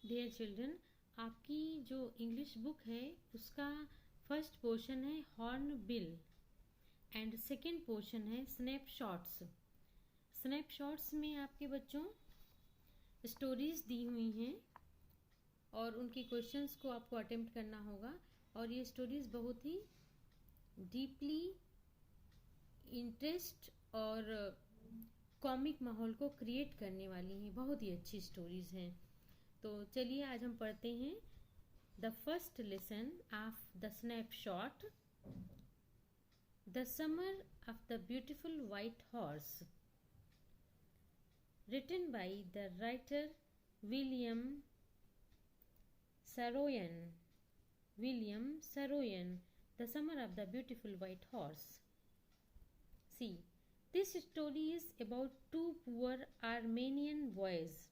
Dear children, आपकी जो English book है उसका फर्स्ट पोर्शन है horn bill and second portion है स्नैपशॉट्स। स्नैपशॉट्स में आपके बच्चों स्टोरीज दी हुई हैं और उनके क्वेश्चंस को आपको अटेम्प्ट करना होगा। और ये स्टोरीज बहुत ही डीपली इंटरेस्ट और कॉमिक माहौल को क्रिएट करने वाली हैं। बहुत ही अच्छी स्टोरीज हैं। तो चलिए आज हम पढ़ते हैं the first lesson of the snapshot, the summer of the beautiful white horse, written by the writer William Saroyan. The Summer of the Beautiful White Horse. See, this story is about two poor Armenian boys.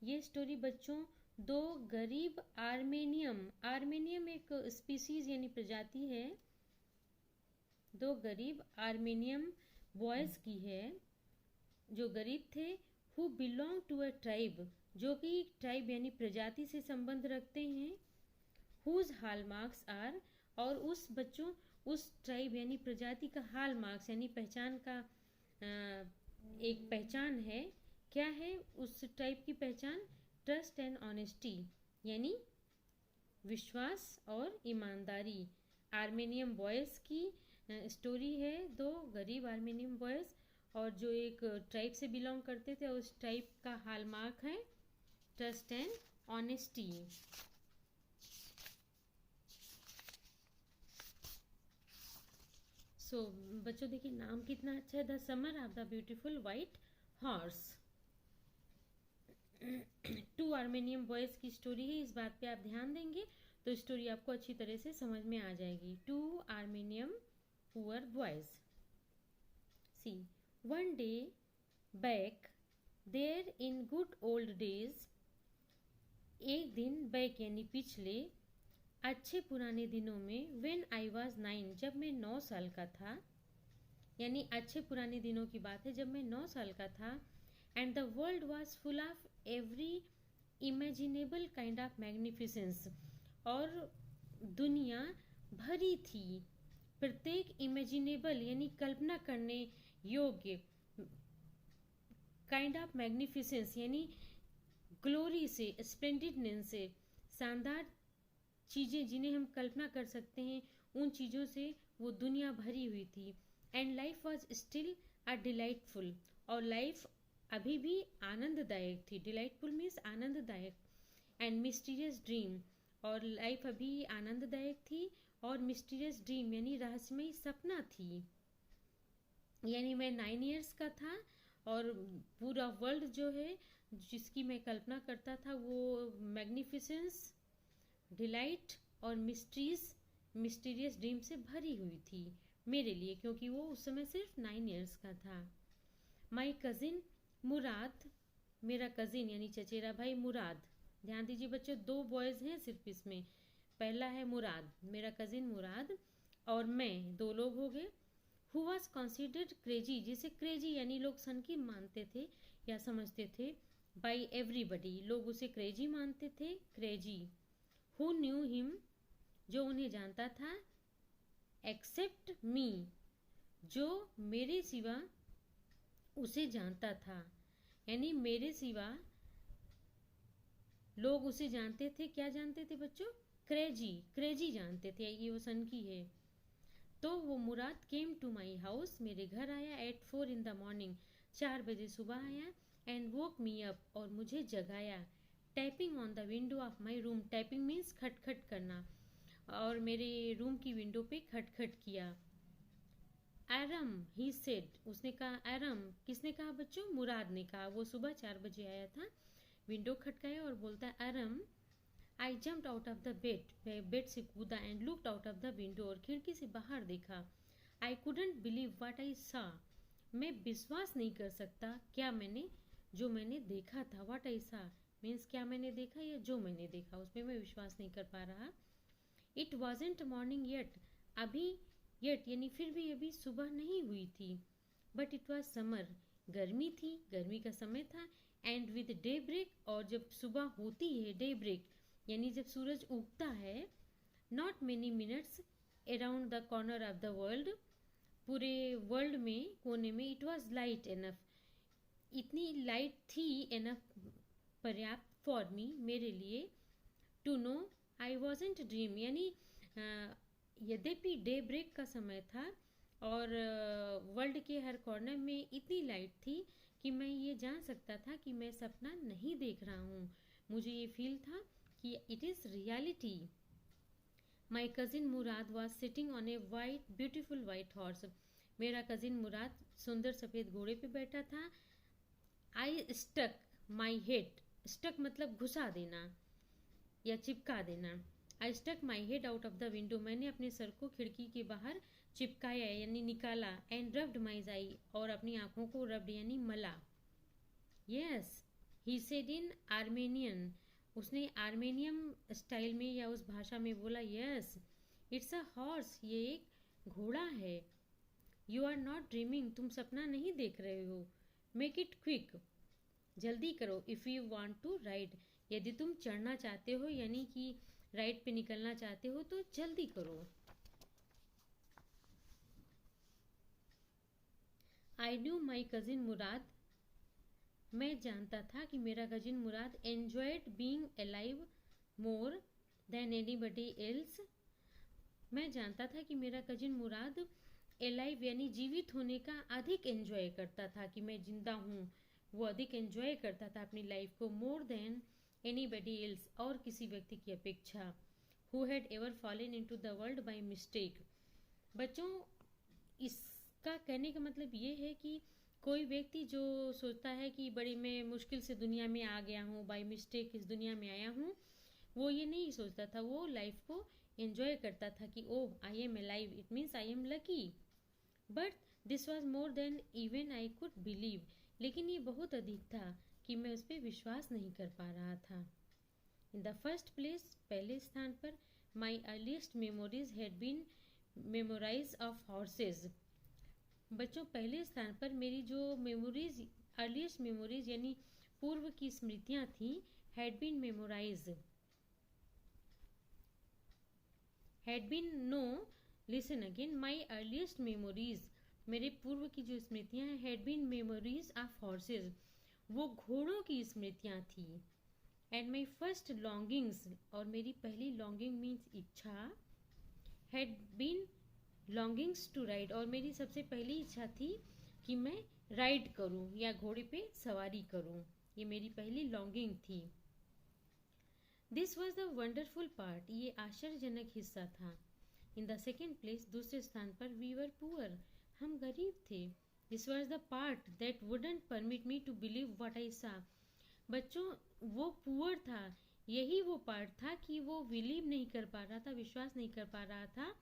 ये story बच्चों दो गरीब आर्मेनियम एक species यानी प्रजाति है, दो गरीब आर्मेनियम बॉयज की है जो गरीब थे। Who belong to a tribe, जो कि ट्राइब यानी प्रजाति से संबंध रखते हैं। हुज हॉलमार्क्स आर, और उस बच्चों उस ट्राइब यानी प्रजाति का हॉलमार्क्स यानी पहचान का एक पहचान है। क्या है उस ट्राइब की पहचान? ट्रस्ट एंड ऑनेस्टी, यानी विश्वास और ईमानदारी। आर्मेनियम बॉयज की स्टोरी है, दो गरीब आर्मेनियम बॉयज और जो एक ट्राइब से बिलोंग करते थे, उस ट्राइब का हॉलमार्क है ट्रस्ट एंड ऑनेस्टी। सो बच्चों देखिए नाम कितना अच्छा है, the summer of the beautiful white horse. Two Armenian boys की स्टोरी है, इस बात पे आप ध्यान देंगे तो स्टोरी आपको अच्छी तरह से समझ में आ जाएगी। Two Armenian poor boys. See, one day back there in good old days, एक दिन बैक यानी पिछले अच्छे पुराने दिनों में, when I was 9, जब मैं 9 साल का था, यानी अच्छे पुराने दिनों की बात है जब मैं 9 साल का था। and the world was full of every imaginable kind of magnificence, और दुनिया भरी थी प्रत्येक इमेजिनेबल यानी कल्पना करने योग्य काइंड ऑफ मैग्निफिसेंस यानी ग्लोरी से, स्प्लेंडिडनेस से, शानदार चीज़ें जिन्हें हम कल्पना कर सकते हैं उन चीज़ों से वो दुनिया भरी हुई थी। And life was still a delightful, और लाइफ अभी भी आनंददायक थी। डिलाइटफुल मीन्स आनंददायक। एंड मिस्टीरियस ड्रीम, और लाइफ अभी आनंददायक थी और मिस्टीरियस ड्रीम यानी रहस्यमयी सपना थी। यानी मैं 9 इयर्स का था और पूरा वर्ल्ड जो है जिसकी मैं कल्पना करता था वो मैग्निफिसेंस, डिलाइट और मिस्टीरियस ड्रीम से भरी हुई थी मेरे लिए, क्योंकि वो उस समय सिर्फ 9 इयर्स का था। माई कजिन मुराद, मेरा कजिन यानी चचेरा भाई मुराद। ध्यान दीजिए बच्चों, दो बॉयज हैं सिर्फ इसमें। पहला है मुराद, मेरा कजिन मुराद, और मैं, दो लोग हो गए। हु वॉज कॉन्सिडर्ड क्रेजी, जिसे क्रेजी यानी लोग सनकी मानते थे या समझते थे। बाई एवरीबडी, लोग उसे क्रेजी मानते थे, क्रेजी। हु न्यू हिम, जो उन्हें जानता था। एक्सेप्ट मी, जो मेरे सिवा उसे जानता था, यानी मेरे सिवा लोग उसे जानते थे। क्या जानते थे बच्चों? क्रेजी जानते थे, ये वो सनकी है। तो वो मुराद केम टू माई हाउस, मेरे घर आया। एट 4 in the morning, 4 बजे सुबह आया। एंड वोक मी अप, और मुझे जगाया। Tapping on the window of my room, tapping means खटखट करना, और मेरे रूम की विंडो पे खटखट किया। एरम ही सेड, उसने कहा। एरम किसने कहा बच्चों? मुराद ने कहा। वो सुबह 4 बजे आया था, विंडो खटकाया और बोलता है Aram. I jumped out of the bed, मैं बेड से कूदा। And looked out of the window, और खिड़की से बाहर देखा। I couldn't believe what I saw, मैं विश्वास नहीं कर सकता क्या मैंने, जो मैंने देखा था। व्हाट आई सा मीन्स क्या मैंने देखा या जो मैंने देखा, उसमें मैं विश्वास नहीं कर पा रहा। इट वॉजेंट मॉर्निंग येट, अभी येट यानी फिर भी अभी सुबह नहीं हुई थी। बट इट वॉज समर, गर्मी थी, गर्मी का समय था। एंड विद डे ब्रेक, और जब सुबह होती है, डे ब्रेक यानी जब सूरज उगता है, not many minutes around the corner of the world, पूरे वर्ल्ड में कोने में, इट वॉज लाइट एनफ, इतनी लाइट थी, एनफ पर्याप्त फॉर मी, मेरे लिए, to know I wasn't dream, यानी यद्यपि डे ब्रेक का समय था और वर्ल्ड के हर कॉर्नर में इतनी लाइट थी कि मैं ये जान सकता था कि मैं सपना नहीं देख रहा हूँ, मुझे ये फील था कि it is reality. My cousin Murad was sitting on a white beautiful white horse, मेरा कज़िन मुराद सुंदर सफ़ेद घोड़े पे बैठा था। I stuck my head, stuck मतलब घुसा देना या चिपका देना। I stuck my head out of the window, मैंने अपने सर को खिड़की के बाहर चिपकाया यानी निकाला। एंड रब्ड माई आई, और अपनी आंखों को रब्ड यानी मला। Yes he said in Armenian, उसने आर्मेनियम स्टाइल में या उस भाषा में बोला, यस इट्स अ हॉर्स, ये एक घोड़ा है। यू आर नॉट ड्रीमिंग, तुम सपना नहीं देख रहे हो। मेक इट क्विक, जल्दी करो। If you want to ride, यदि तुम चढ़ना चाहते हो यानी कि राइड पे निकलना चाहते हो तो जल्दी करो। आई न्यू माई कजिन मुराद, मैं जानता था कि मेरा cousin Mourad enjoyed being alive more than anybody else, मैं जानता था कि मेरा कजिन मुराद अलाइव यानी जीवित होने का अधिक एंजॉय करता था, कि मैं जिंदा हूँ, वो अधिक एंजॉय करता था अपनी लाइफ को, मोर देन एनीबडी एल्स, और किसी व्यक्ति की अपेक्षा, who had ever fallen into the world by mistake. बच्चों, इसका कहने का मतलब ये है कि कोई व्यक्ति जो सोचता है कि बड़ी मैं मुश्किल से दुनिया में आ गया हूँ, बाय मिस्टेक इस दुनिया में आया हूँ, वो ये नहीं सोचता था, वो लाइफ को एंजॉय करता था कि oh I am alive, it means I am lucky. But this was more than even I could believe, लेकिन ये बहुत अधिक था कि मैं उस पर विश्वास नहीं कर पा रहा था। इन द फर्स्ट प्लेस, पहले स्थान पर, my earliest memories had been memorise of horses. बच्चों, पहले स्थान पर मेरी जो मेमोरीज, अर्लीस्ट मेमोरीज यानी पूर्व की स्मृतियाँ थी, had been memorize, had been, no, listen again, my earliest memories, मेरे पूर्व की जो स्मृतियाँ हैं, had been memories of horses, वो घोड़ों की स्मृतियाँ थी। एंड माई फर्स्ट लॉन्गिंग्स, और मेरी पहली लॉन्गिंग मीन्स इच्छा, had been longings to ride, और मेरी सबसे पहली इच्छा थी कि मैं राइड करूं या घोड़े पे सवारी करूं, ये मेरी पहली लॉन्गिंग थी। This was the wonderful part, ये आश्चर्यजनक हिस्सा था। इन द सेकेंड प्लेस, दूसरे स्थान पर, वी वर पुअर, हम गरीब थे। This was the part that wouldn't permit me to believe what I saw. बच्चों, वो पुअर था, यही वो पार्ट था कि वो बिलीव नहीं कर पा रहा था, विश्वास नहीं कर पा रहा था,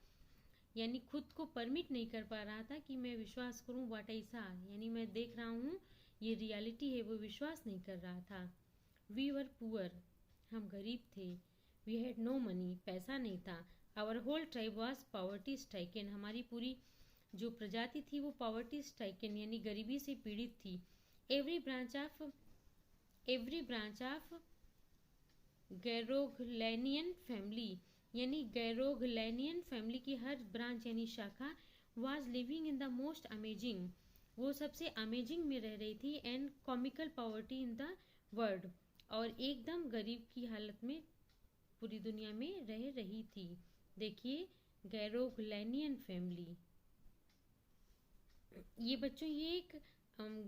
यानी खुद को परमिट नहीं कर पा रहा था कि मैं विश्वास करूं व्हाट आई सा, यानी मैं देख रहा हूं ये रियलिटी है, वो विश्वास नहीं कर रहा था। वी वर पुअर, हम गरीब थे। वी हैड नो मनी, पैसा नहीं था। Our whole tribe was poverty stricken, हमारी पूरी जो प्रजाति थी वो पॉवर्टी स्ट्राइकन यानी गरीबी से पीड़ित थी। एवरी ब्रांच ऑफ गैरोग्लैनियन फैमिली, यानी गैरोग्लैनियन फैमिली की हर ब्रांच यानी शाखा, was living in the most amazing, वो सबसे अमेजिंग में रह रही थी, and comical poverty in the world, और एकदम गरीब की हालत में पूरी दुनिया में रह रही थी। देखिए, गैरोग्लैनियन फैमिली, ये बच्चों, ये एक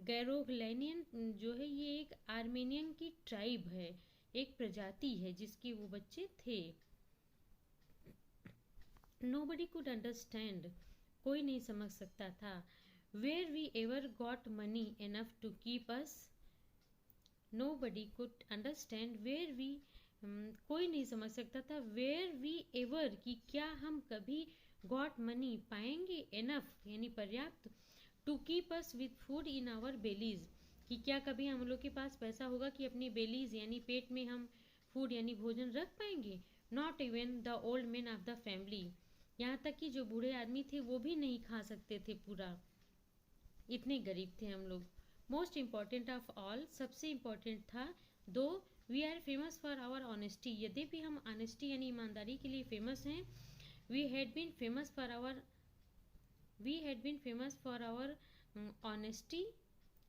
गैरोग्लैनियन जो है, ये एक आर्मेनियन की ट्राइब है, एक प्रजाति है जिसके वो बच्चे थे। नोबडी कुड अंडरस्टैंड, कोई नहीं समझ सकता था। Where we ever got money enough to keep us, nobody could understand where we, कोई नहीं समझ सकता था, वेयर वी एवर कि क्या हम कभी गॉट मनी पाएंगे, एनफ यानी पर्याप्त, to keep us with food in our बेलीज, कि क्या कभी हम लोग के पास पैसा होगा कि अपनी बेलीज यानी पेट में हम फूड यानी भोजन रख पाएंगे। Not even the old man of the family, यहाँ तक कि जो बूढ़े आदमी थे वो भी नहीं खा सकते थे पूरा, इतने गरीब थे हम लोग। मोस्ट इम्पॉर्टेंट ऑफ ऑल, सबसे इम्पॉर्टेंट था। Though we are famous for our honesty, यद्यपि हम ऑनेस्टी यानी ईमानदारी के लिए फेमस हैं। We had been famous for our honesty,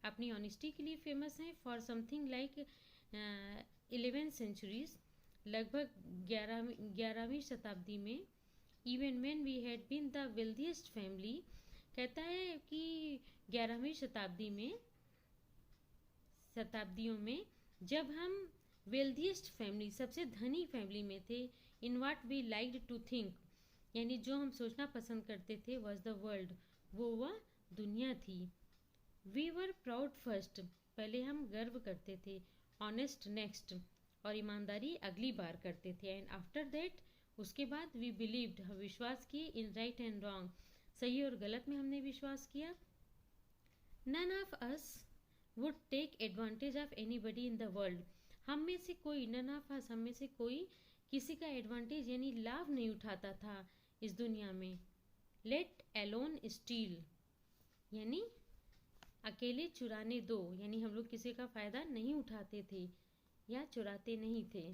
अपनी ऑनेस्टी के लिए फेमस हैं। फॉर समथिंग लाइक 11 सेंचुरीज, लगभग 11वीं शताब्दी में। Even when we had been the wealthiest family, कहता है कि 11वीं शताब्दियों में जब हम वेल्दीएस्ट फैमिली, सबसे धनी फैमिली में थे। In what we liked to think, यानी जो हम सोचना पसंद करते थे, वॉज द वर्ल्ड, वो वह दुनिया थी। वी वर प्राउड फर्स्ट, पहले हम गर्व करते थे। ऑनेस्ट नेक्स्ट, और ईमानदारी अगली बार करते थे। एंड आफ्टर दैट, उसके बाद वी बिलीव्ड, हम विश्वास किए। इन राइट एंड रॉन्ग, सही और गलत में हमने विश्वास किया। None of us would take advantage of anybody in the world, हम में से कोई, नन ऑफ अस, हम में से कोई किसी का एडवांटेज यानी लाभ नहीं उठाता था इस दुनिया में। लेट अलोन स्टील, यानी अकेले चुराने दो, यानी हम लोग किसी का फायदा नहीं उठाते थे या चुराते नहीं थे।